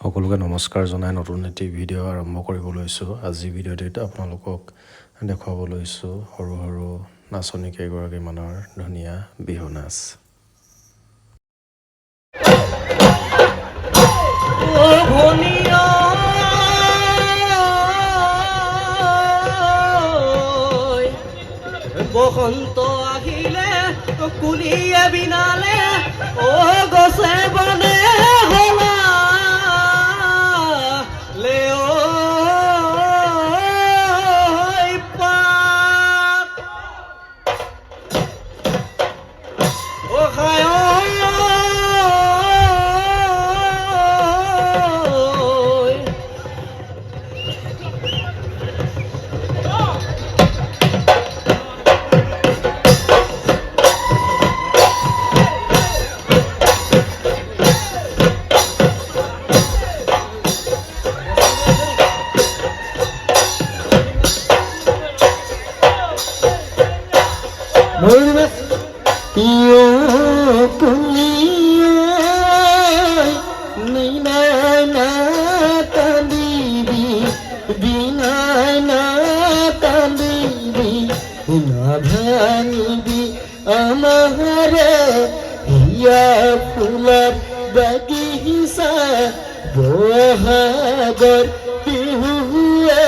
সকলোকে নমস্কাৰ জনাই নতুন এটি ভিডিঅ' আৰম্ভ কৰিব লৈছোঁ। আজি ভিডিঅ'টিত আপোনালোকক দেখুৱাব লৈছোঁ সৰু সৰু নাচনী কেইগৰাকীমানৰ ধুনীয়া বিহু নাচ। বসন্ত আহিলে কুলিয়ে বিনালে ও গছে বনে হলা লেও পাত ও খায় আমারে হিয়া ফুলার বাগিচা বহাগর বিহুয়ে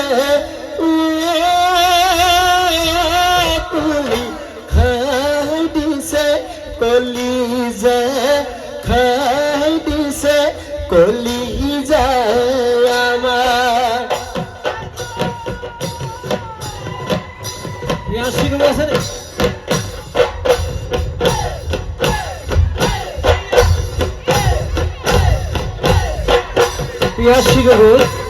তুলি খাই দিছে কলিজা খাই দিছে কলিজা আমার আছে রে Yes, she goes.